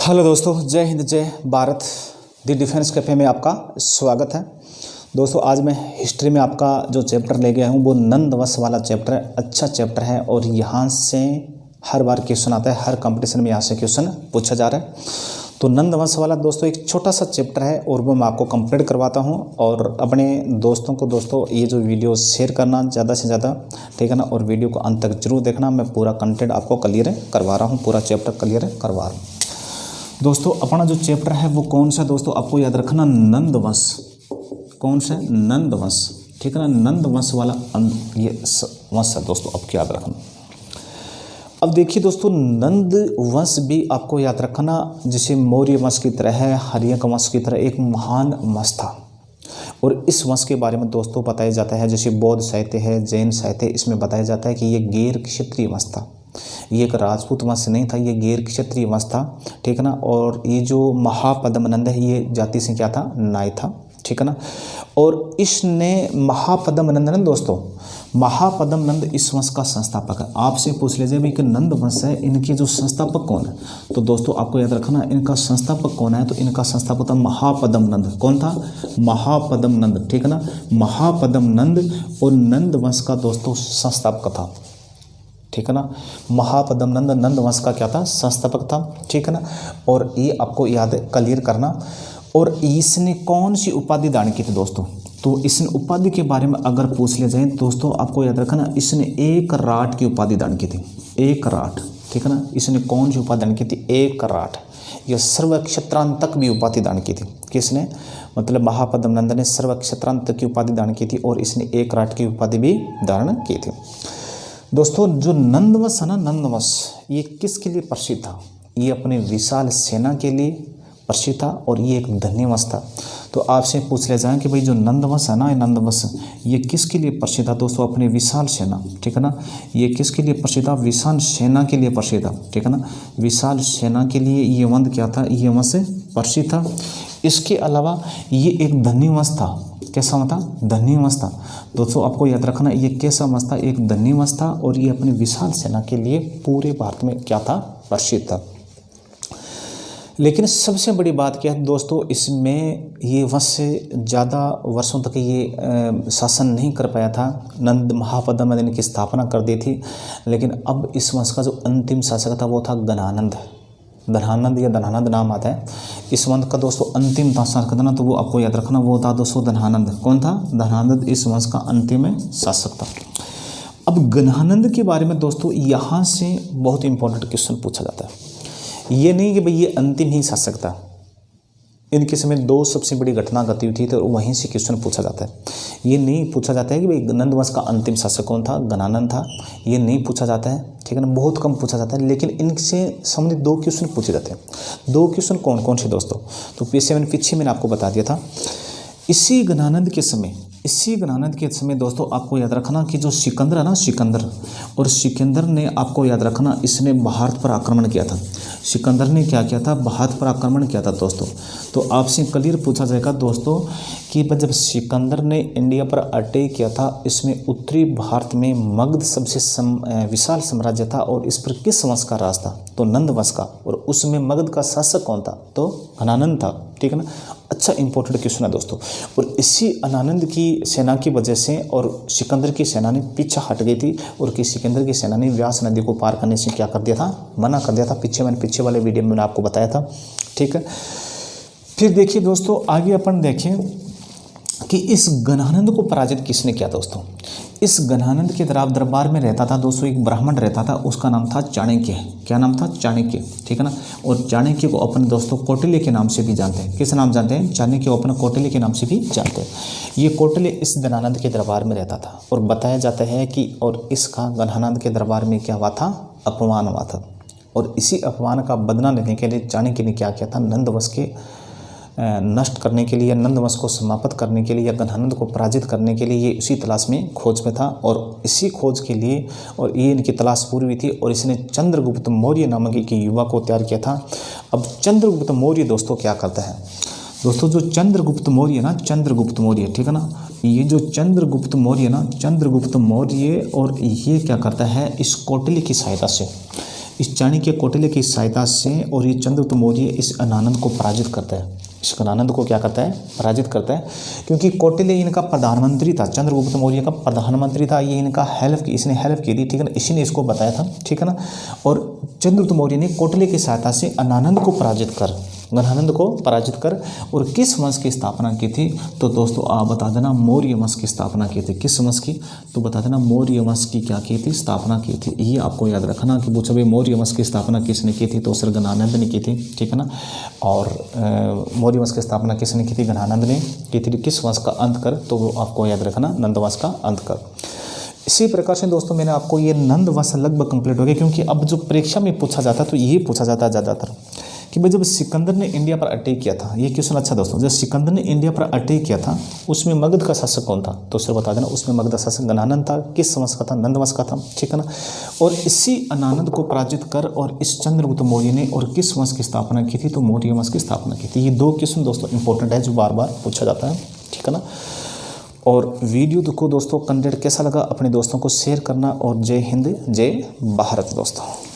Hello दोस्तों, जय हिंद जय भारत। दी डिफेंस कैफे में आपका स्वागत है। दोस्तों आज मैं हिस्ट्री में आपका जो चैप्टर ले गया हूँ वो नंद वंश वाला चैप्टर है। अच्छा चैप्टर है और यहाँ से हर बार क्वेश्चन आता है, हर कंपटीशन में यहाँ से क्वेश्चन पूछा जा रहा है। तो नंद वंश वाला दोस्तों एक छोटा सा चैप्टर है और वो मैं आपको कंप्लीट करवाता हूँ। और अपने दोस्तों को दोस्तों ये जो वीडियो शेयर करना ज़्यादा से ज़्यादा, ठीक है ना। और वीडियो को अंत तक जरूर देखना, मैं पूरा कंटेंट आपको क्लियर करवा रहा हूँ, पूरा चैप्टर क्लियर करवा रहा हूँ। दोस्तों अपना जो चैप्टर है वो कौन सा दोस्तों, आपको याद रखना नंद वंश। कौन सा? नंद वंश, ठीक है ना। नंद वंश वाला ये वंश है दोस्तों, आपको याद रखना। अब देखिए दोस्तों, नंद वंश भी आपको याद रखना जैसे मौर्य वंश की तरह है, हर्यक वंश की तरह एक महान वंश था। और इस वंश के बारे में दोस्तों बताया जाता है, जैसे बौद्ध साहित्य है, जैन साहित्य, इसमें बताया जाता है कि ये गैर क्षत्रिय वंश था। ये एक राजपूत वंश नहीं था, ये गैर क्षत्रिय वंश था, ठीक है ना। और ये जो महापद्मनंद है ये जाति से क्या था? नाय था, ठीक है ना। और इसने महापद्मनंद ने दोस्तों, महापद्मनंद इस वंश का संस्थापक है। आपसे पूछ लीजिए भाई कि नंद वंश है, इनके जो संस्थापक कौन है? तो दोस्तों आपको याद रखना इनका संस्थापक कौन है। तो इनका संस्थापक था महापद्मनंद। कौन था? महापद्मनंद, ठीक है ना। महापद्मनंद और नंद वंश का दोस्तों संस्थापक था, ठीक है ना। महापद्मनंद नंद वंश का क्या था? संस्थापक था, ठीक है ना। और ये आपको याद क्लियर करना। और इसने कौन सी उपाधि दान की थी दोस्तों? तो इसने उपाधि के बारे में अगर पूछ लिया जाए दोस्तों, आपको याद रखना इसने एक राट की उपाधि दान की थी। एक राट, ठीक है ना। इसने कौन सी उपाधि दान की थी? एक राट। यह सर्वक्षत्रांतक भी उपाधि दान की थी। किसने? मतलब महापद्मनंद ने सर्वक्षत्रांतक की उपाधि दान की थी और इसने एक राट की उपाधि भी धारण की थी। दोस्तों जो नंदवंश है ना, नंदवंश ये किसके लिए प्रसिद्ध था? ये अपने विशाल सेना के लिए प्रसिद्ध था और ये एक धन्य वंश था। तो आपसे पूछ लिया जाए कि भाई जो नंदवंश है ना, ये नंदवंश ये किसके लिए प्रसिद्ध था दोस्तों? अपने विशाल सेना, ठीक है ना। ये किसके लिए प्रसिद्ध था? विशाल सेना के लिए प्रसिद्ध था, ठीक है ना। विशाल सेना के लिए ये वंश क्या था? ये वंश प्रसिद्ध था। इसके अलावा ये एक धन्य वंश था। कैसा वंश था? धन्य वंश था। दोस्तों आपको याद रखना ये कैसा वंश था? एक धन्य वंश था और ये अपनी विशाल सेना के लिए पूरे भारत में क्या था? प्रसिद्ध था। लेकिन सबसे बड़ी बात क्या है दोस्तों, इसमें ये वंश ज़्यादा वर्षों तक ये शासन नहीं कर पाया था। नंद महापद्मनंद ने की स्थापना कर दी थी, लेकिन अब इस वंश का जो अंतिम शासक था वो था घनानंद। धनानंद या धनानंद नाम आता है इस वंश का दोस्तों। अंतिम शासक था ना, तो वो आपको याद रखना वो था दोस्तों धनानंद। कौन था? धनानंद इस वंश का अंतिम शासक था। अब घनानंद के बारे में दोस्तों यहाँ से बहुत इंपॉर्टेंट क्वेश्चन पूछा जाता है। ये नहीं कि भाई ये अंतिम ही शासक था, इनके समय दो सबसे बड़ी घटना घटी हुई थी तो वहीं से क्वेश्चन पूछा जाता है। ये नहीं पूछा जाता है कि भाई नंद वंश का अंतिम शासक कौन था? घनानंद था। ये नहीं पूछा जाता है, ठीक है ना। बहुत कम पूछा जाता है, लेकिन इनसे संबंधित दो क्वेश्चन पूछे जाते हैं। दो क्वेश्चन कौन कौन से दोस्तों? तो पीछे मैंने आपको बता दिया था। इसी घनानंद के समय दोस्तों आपको याद रखना कि जो सिकंदर है ना, सिकंदर ने आपको याद रखना इसने भारत पर आक्रमण किया था। सिकंदर ने क्या किया था? भारत पर आक्रमण किया था दोस्तों। तो आपसे क्लियर पूछा जाएगा दोस्तों कि जब सिकंदर ने इंडिया पर अटैक किया था, इसमें उत्तरी भारत में मगध सबसे विशाल साम्राज्य था और इस पर किस वंश का राज था? तो नंद वंश का। और उसमें मगध का शासक कौन था? तो घनानंद था, ठीक है ना। अच्छा इंपॉर्टेंट क्वेश्चन है दोस्तों। और इसी अनानंद की सेना की वजह से और सिकंदर की सेना ने पीछे हट गई थी और कि सिकंदर की सेना ने व्यास नदी को पार करने से क्या कर दिया था? मना कर दिया था। पीछे वाले वीडियो में मैंने आपको बताया था, ठीक है। फिर देखिए दोस्तों आगे अपन देखें कि इस घनानंद को पराजित किसने किया दोस्तों? इस घनानंद के दरबार में रहता था दोस्तों एक ब्राह्मण रहता था, उसका नाम था चाणक्य। क्या नाम था? चाणक्य, ठीक है ना। और चाणक्य को अपन दोस्तों कौटिल्य के नाम से भी जानते हैं। किस नाम जानते हैं? चाणक्य को अपन कौटिल्य के नाम से भी जानते हैं। ये कौटिल्य इस घनानंद के दरबार में रहता था और बताया जाता है कि और इसका घनानंद के दरबार में क्या हुआ था? अपमान हुआ था। और इसी अपमान का बदला लेने के लिए चाणक्य ने क्या किया था? नंद वंश के नष्ट करने के लिए, नंद वंश को समाप्त करने के लिए या घनानंद को पराजित करने के लिए ये इसी तलाश में खोज में था। और इसी खोज के लिए और ये इनकी तलाश पूरी हुई थी और इसने चंद्रगुप्त मौर्य नामक एक युवा को तैयार किया था। अब चंद्रगुप्त मौर्य दोस्तों क्या करता है? दोस्तों जो चंद्रगुप्त मौर्य ना, चंद्रगुप्त मौर्य, ठीक है ना। ये जो चंद्रगुप्त मौर्य ना, चंद्रगुप्त मौर्य और ये क्या करता है? इस कौटिल्य की सहायता से इस चाणक्य कौटिल्य की सहायता से और ये चंद्रगुप्त मौर्य इस अनानंद को पराजित करता है। इस अनानंद को क्या करता है? पराजित करता है, क्योंकि कौटिल्य इनका प्रधानमंत्री था, चंद्रगुप्त मौर्य का प्रधानमंत्री था। ये इनका इसने हेल्प की थी, ठीक है ना, इसी ने इसको बताया था, ठीक है ना। और चंद्रगुप्त मौर्य ने कौटिल्य की सहायता से अनानंद को पराजित कर और किस वंश की स्थापना की थी? तो दोस्तों आप बता देना, मौर्य वंश की स्थापना की थी। किस वंश की? तो बता देना मौर्य वंश की क्या की थी? स्थापना की थी। ये आपको याद रखना कि पूछो भाई मौर्य वंश की स्थापना किसने की थी? तो सर गणानंद ने की थी, ठीक है ना। और मौर्य वंश की स्थापना किसने की थी? गणानंद ने की थी। किस वंश का अंत कर? तो वो आपको याद रखना, नंद वंश का अंत कर। इसी प्रकार से दोस्तों मैंने आपको ये नंद वंश लगभग कंप्लीट हो गया, क्योंकि अब जो परीक्षा में पूछा जाता है तो ये पूछा जाता है ज़्यादातर कि भाई जब सिकंदर ने इंडिया पर अटैक किया था, ये क्वेश्चन अच्छा दोस्तों, जब सिकंदर ने इंडिया पर अटैक किया था उसमें मगध का शासक कौन था? तो सर बता देना, उसमें मगध का शासक गणानंद था। किस वंश का था? नंद वंश का था, ठीक है ना। और इसी अनानंद को पराजित कर और इस चंद्रगुप्त मौर्य ने और किस वंश की स्थापना की थी? तो मौर्य वंश की स्थापना की थी। ये दो क्वेश्चन दोस्तों इंपॉर्टेंट है जो बार बार पूछा जाता है, ठीक है ना। और वीडियो को दोस्तों कंटेंट कैसा लगा अपने दोस्तों को शेयर करना, और जय हिंद जय भारत दोस्तों।